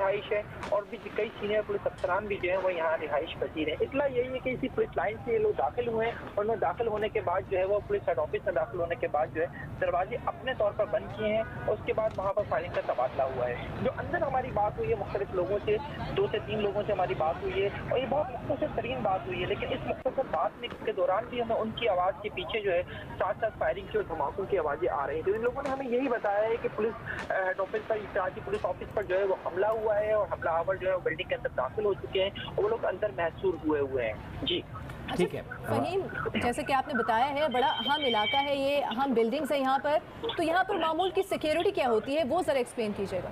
रिहाइश है और भी कई सीनियर पुलिस अफसरान भी जो है वो यहाँ रिहाइश पसीर है। इतला यही है कि इसी पुलिस लाइन से ये लोग दाखिल हुए हैं और उन्होंने दाखिल होने के बाद जो है वो पुलिस हेड ऑफिस में दाखिल होने के बाद जो है दरवाजे अपने तौर पर बंद किए हैं और उसके बाद वहाँ पर फायरिंग का तबादला हुआ है। जो अंदर हमारी बात हुई है मुख्तलिफ लोगों से, 2 से 3 लोगों से हमारी बात हुई है और ये बहुत मुख्तसर तरीन बात हुई है, लेकिन इस मुख्तसर बात के दौरान भी हमें उनकी आवाज़ के पीछे जो है साथ साथ फायरिंग की और धमाकों की आवाज़ें आ रही हैं। तो इन लोगों ने हमें यही बताया है कि पुलिस हेड ऑफिस पर, कराची पुलिस ऑफिस पर जो है वो हमला हुआ है और हमलावर जो है वो बिल्डिंग के अंदर दाखिल हो चुके हैं और वो लोग अंदर महसूर हुए हैं। जी ठीक है फहीम, जैसे कि आपने बताया है बड़ा अहम इलाका है ये, अहम बिल्डिंग्स है यहाँ पर, तो यहाँ पर मामूल की सिक्योरिटी क्या होती है वो ज़रा एक्सप्लेन कीजिएगा।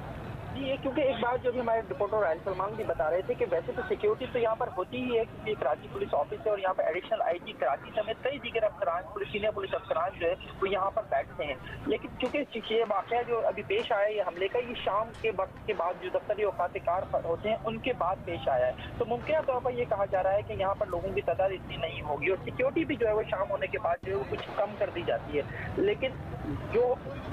जी ये क्योंकि एक बात जो भी हमारे रिपोर्टर रायल सलमान भी बता रहे थे कि वैसे तो सिक्योरिटी तो यहाँ पर होती ही है क्योंकि कराची पुलिस ऑफिस है और यहाँ पर एडिशनल आईजी कराची समेत कई दीगर अफसरान, सीनियर पुलिस अफसरान जो है वो यहाँ पर बैठते हैं। लेकिन चूंकि ये वाक़या जो अभी पेश आया ये हमले का, ये शाम के वक्त के बाद जो दफ्तरी औकात कार होते हैं उनके बाद पेश आया है, तो मुमकिन तौर पर यह कहा जा रहा है कि यहाँ पर लोगों की तादाद इतनी नहीं होगी और सिक्योरिटी भी जो है वो शाम होने के बाद जो है वो कुछ कम कर दी जाती है। लेकिन जो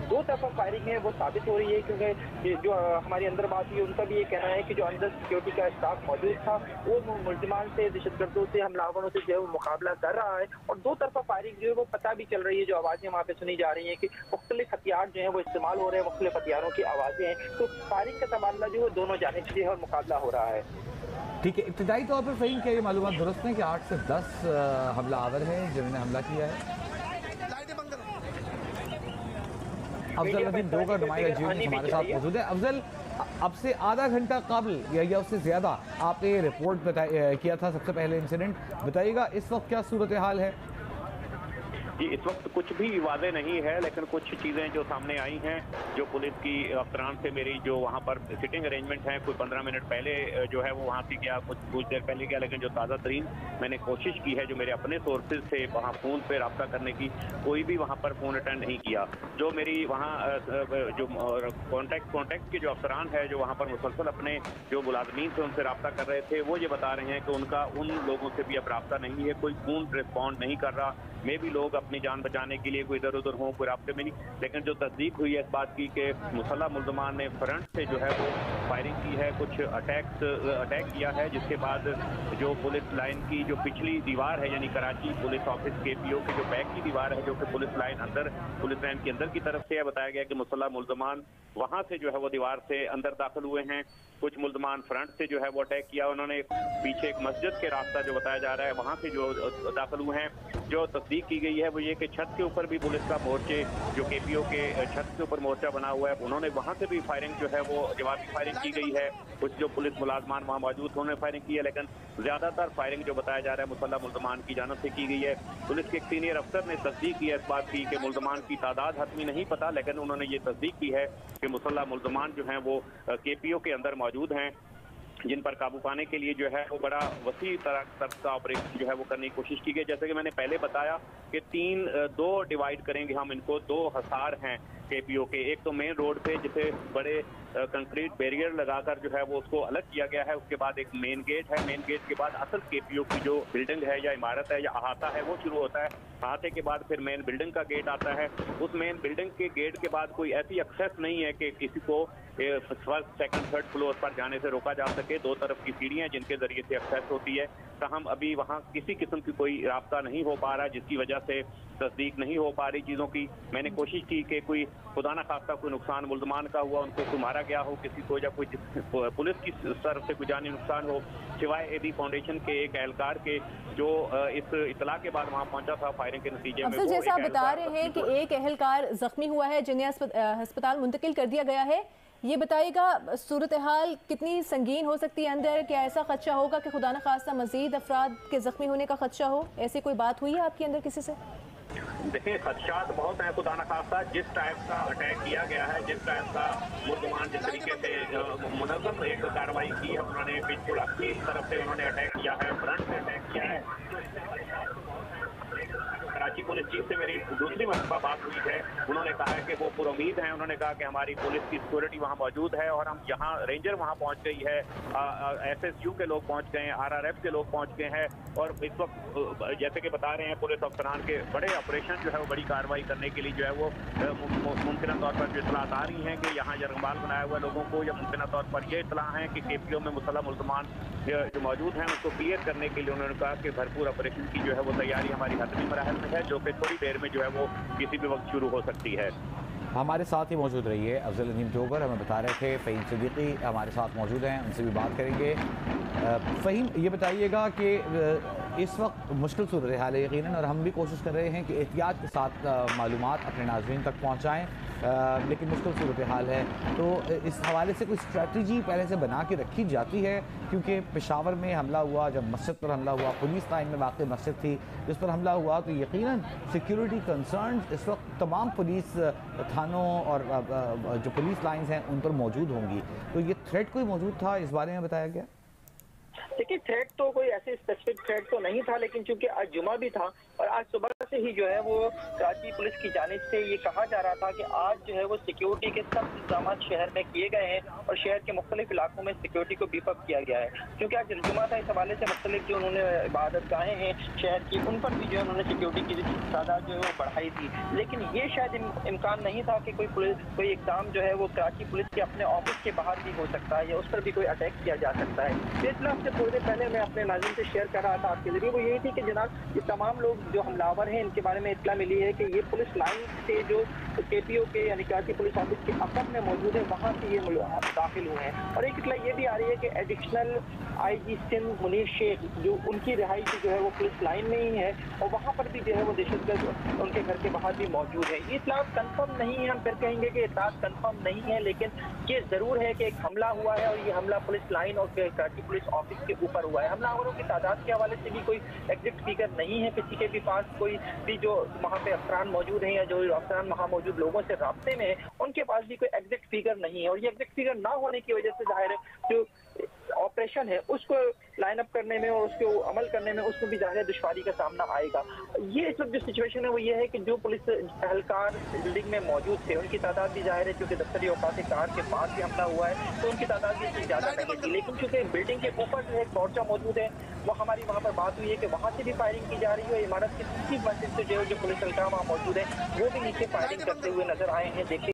दो तरफा फायरिंग है वो साबित हो रही है क्योंकि जो हमारी अंदर बात हुई उनका भी ये कहना है कि जो अंदर सिक्योरिटी का स्टाफ मौजूद था वो मुलजिमान से, दहशतगर्दों से, हमलावरों से जो है वो मुकाबला कर रहा है और दो तरफा फायरिंग जो है वो पता भी चल रही है। जो आवाज़ें वहाँ पे सुनी जा रही हैं कि मुख्तलिफ हथियार जो है वो इस्तेमाल हो रहे हैं, मुख्तलिफ हथियारों की आवाज़ें हैं, तो फायरिंग का तबादला जो है दोनों जानिब से है और मुकाबला हो रहा है। ठीक है, इब्तिदाई तौर पर फ़हीम क्या ये मालूमात दुरुस्त हैं कि 8 से 10 हमलावर हैं जिन्होंने हमला किया है? अफजल नदीम दो का नुमाइंदा जी हमारे साथ मौजूद है। अफजल, अब से आधा घंटा कबल या उससे ज़्यादा आपने रिपोर्ट किया था सबसे पहले इंसिडेंट, बताइएगा इस वक्त क्या सूरत हाल है? जी इस वक्त कुछ भी वाज़े नहीं है, लेकिन कुछ चीज़ें जो सामने आई हैं, जो पुलिस की अफसरान से मेरी जो वहाँ पर सिटिंग अरेंजमेंट है, कोई 15 मिनट पहले जो है वो वहाँ से गया, कुछ देर पहले गया, लेकिन जो ताज़ा तरीन मैंने कोशिश की है जो मेरे अपने सोर्सेज से वहाँ फ़ोन पर रब्ता करने की, कोई भी वहाँ पर फ़ोन अटेंड नहीं किया। जो मेरी वहाँ जो कॉन्टैक्ट के जो अफसरान है जो वहाँ पर मुसलसल अपने जो मुलाजमीन से उनसे रब्ता कर रहे थे, वो ये बता रहे हैं कि उनका उन लोगों से भी अब रब्ता नहीं है, कोई फ़ोन रिस्पॉन्ड नहीं कर रहा। मे भी लोग अपनी जान बचाने के लिए कोई इधर उधर हों, कोई रास्ते में नहीं, लेकिन जो तस्दीक हुई है इस बात की कि मुसल्लह मुल्ज़मान ने फ्रंट से जो है वो फायरिंग की है, कुछ अटैक किया है, जिसके बाद जो पुलिस लाइन की जो पिछली दीवार है यानी कराची पुलिस ऑफिस KPO की जो बैक की दीवार है जो कि पुलिस लाइन के अंदर की तरफ से है, बताया गया कि मुसल्लह मुल्ज़मान वहाँ से जो है वो दीवार से अंदर दाखिल हुए हैं। कुछ मुल्ज़मान फ्रंट से जो है वो अटैक किया, उन्होंने पीछे एक मस्जिद के रास्ता जो बताया जा रहा है वहाँ से जो दाखिल हुए हैं। जो तस्दीक की गई है वो ये कि छत के ऊपर भी पुलिस का मोर्चे जो KPO के छत के ऊपर मोर्चा बना हुआ है, उन्होंने वहाँ से भी फायरिंग जो है वो जवाबी फायरिंग की गई है। कुछ जो पुलिस मुलाजमान वहाँ मौजूद थे उन्होंने फायरिंग की है, लेकिन ज़्यादातर फायरिंग जो बताया जा रहा है मुसल्लह मुल्ज़मान की जानिब से की गई है। पुलिस के एक सीनियर अफसर ने तस्दीक की है इस बात की कि मुल्ज़मान की तादाद हतमी नहीं पता, लेकिन उन्होंने ये तस्दीक की है कि मुसल्लह मुल्ज़मान जो हैं वो KPO के अंदर मौजूद हैं, जिन पर काबू पाने के लिए जो है वो बड़ा वसी तरह का ऑपरेशन जो है वो करने की कोशिश की गई। जैसे कि मैंने पहले बताया कि दो डिवाइड करेंगे हम इनको, 2 हसार हैं KPO के। एक तो मेन रोड पे जिसे बड़े कंक्रीट बैरियर लगाकर जो है वो उसको अलग किया गया है, उसके बाद एक मेन गेट है, मेन गेट के बाद असल KPO की जो बिल्डिंग है या इमारत है या अहाता है वो शुरू होता है। अहाते के बाद फिर मेन बिल्डिंग का गेट आता है। उस मेन बिल्डिंग के गेट के बाद कोई ऐसी एक्सेस नहीं है कि किसी को फर्स्ट सेकंड थर्ड फ्लोर पर जाने से रोका जा सके। 2 तरफ की सीढ़ियां जिनके जरिए से एक्सेस होती है, ताहम अभी वहाँ किसी किस्म की कोई रास्ता नहीं हो पा रहा, जिसकी वजह से तस्दीक नहीं हो पा रही चीज़ों की। मैंने कोशिश की कि कोई खुदा न खास्ता कोई नुकसान मुल्ज़मान का हुआ, उनको कोई मारा गया हो किसी को, या कोई पुलिस की तरफ से कोई जानी नुकसान हो, सिवाय एडी फाउंडेशन के एक एहलकार के जो इस इतला के बाद वहाँ पहुंचा था फायरिंग के नतीजे में। जैसे आप बता रहे हैं कि एक एहलकार जख्मी हुआ है जिन्हें अस्पताल मुंतकिल कर दिया गया है, ये बताइएगा सूरत हाल कितनी संगीन हो सकती है अंदर? क्या ऐसा खदशा होगा कि खुदा न खास्ता मजीद अफराद के जख्मी होने का खदशा हो? ऐसी कोई बात हुई है आपके अंदर किसी से? देखिए खदशात बहुत है, खुदा न खास्ता जिस टाइप का अटैक किया गया है, जिस टाइप का मुसलमान जिस तरीके से मुनज़्ज़म एक कार्रवाई की है उन्होंने, बिल्कुल अपनी तरफ से उन्होंने अटैक किया है, फ्रंट से अटैक किया है। कराची पुलिस चीफ से मेरी दूसरी मरतबा बात हुई है। उन्होंने कहा है कि वो पुरुमीद हैं। उन्होंने कहा कि हमारी पुलिस की सिक्योरिटी वहाँ मौजूद है और हम यहाँ रेंजर वहाँ पहुँच गई है, SSU के लोग पहुँच गए हैं, RRF के लोग पहुँच गए हैं और इस वक्त जैसे कि बता रहे हैं पुलिस अफसरान के बड़े ऑपरेशन जो है वो बड़ी कार्रवाई करने के लिए जो है वो मुमकिन तौर पर जो इतलात आ रही हैं कि यहाँ जरगमाल बनाया हुआ लोगों को, या मुमकिन तौर पर ये इतला है कि KPO में मुसल्लह मुल्ज़मान जो मौजूद हैं उसको क्लियर करने के लिए उन्होंने कहा कि भरपूर ऑपरेशन की जो है वो तैयारी हमारी हतमी मराहल में है, जो कि थोड़ी देर में जो है वो किसी भी वक्त शुरू हो सकती है। हमारे साथ ही मौजूद रही है अफजल नदीम टोकर, हमें बता रहे थे फ़हीम सिद्दीकी हमारे साथ मौजूद हैं, उनसे भी बात करेंगे। फ़हीम, ये बताइएगा कि इस वक्त मुश्किल सूरत हाल है यकीनन, और हम भी कोशिश कर रहे हैं कि एहतियात के साथ मालूमात अपने नाज़रीन तक पहुँचाएँ, लेकिन मुश्किल सूरत हाल है। तो इस हवाले से कोई स्ट्रेटजी पहले से बना के रखी जाती है? क्योंकि पेशावर में हमला हुआ, जब मस्जिद पर हमला हुआ, पुलिस लाइन में वाक़ई मस्जिद थी जिस पर हमला हुआ, तो यकीनन सिक्योरिटी कंसर्न्स इस वक्त तमाम पुलिस थानों और जो पुलिस लाइंस हैं उन पर मौजूद होंगी। तो ये थ्रेट कोई मौजूद था, इस बारे में बताया गया? देखिए, थ्रेट तो कोई ऐसे स्पेसिफिक थ्रेट तो नहीं था, लेकिन चूंकि आज जुमा भी था और आज सुबह से ही जो है वो कराची पुलिस की जानिब से ये कहा जा रहा था कि आज जो है वो सिक्योरिटी के सब इंतजाम शहर में किए गए हैं और शहर के मुख्तलिफ इलाकों में सिक्योरिटी को बीफ अप किया गया है। क्योंकि आज जुमा था, इस हवाले से मुख्तलिफ जो उन्होंने इबादत गाहें हैं शहर की, उन पर भी जो है उन्होंने सिक्योरिटी की तादाद जो है वो बढ़ाई थी। लेकिन ये शायद इम्कान नहीं था कि कोई इकदाम जो है वो कराची पुलिस के अपने ऑफिस के बाहर भी हो सकता है या उस पर भी कोई अटैक किया जा सकता है। इतना से थोड़ी देर पहले मैं अपने नाज़रीन से शेयर कर रहा था आपके जरिए, वो यही थी कि जनाब ये तमाम लोग जो हमलावर हैं इनके बारे में इत्तला मिली है कि ये पुलिस लाइन से जो KPO के यानी कराची पुलिस ऑफिस के अकब में मौजूद है वहाँ से ये दाखिल हुए हैं। और एक इत्तला ये भी आ रही है कि एडिशनल IG सिंध मुनीर शेख जो उनकी रिहाइश जो है वो पुलिस लाइन में ही है और वहाँ पर भी जो है वो दहशतगर्द उनके घर के बाहर भी मौजूद है। ये इत्तला कन्फर्म नहीं है, हम फिर कहेंगे कि इत्तला कन्फर्म नहीं है, लेकिन ये ज़रूर है कि एक हमला हुआ है और ये हमला पुलिस लाइन और कराची पुलिस ऑफिस के ऊपर हुआ है। हमलावरों की तादाद के हवाले से भी कोई एग्जैक्ट फिगर नहीं है किसी के भी पास, कोई भी जो वहाँ पे अफसरान मौजूद हैं या जो अफसरान वहाँ मौजूद लोगों से राब्ते में है उनके पास भी कोई एग्जैक्ट फिगर नहीं है। और ये एग्जैक्ट फिगर ना होने की वजह से जाहिर है जो ऑपरेशन है उसको लाइन अप करने में और उसको अमल करने में उसमें भी ज़ाहिर दुश्वारी का सामना आएगा। ये इस वक्त जो सिचुएशन है वो ये है कि जो पुलिस एहलकार बिल्डिंग में मौजूद थे उनकी तादाद भी जाहिर है, क्योंकि दफ्तरी औकात कार के पास भी हमला हुआ है तो उनकी तादाद भी ज़्यादा नहीं थी। लेकिन चूंकि बिल्डिंग के ऊपर जो एक मोर्चा मौजूद है वो हमारी वहाँ पर बात हुई है कि वहाँ से भी फायरिंग की जा रही है। इमारत की दूसरी मंजिल से जो पुलिस एहलकार वहाँ मौजूद है वो भी नीचे फायरिंग करते हुए नजर आए हैं। देखिए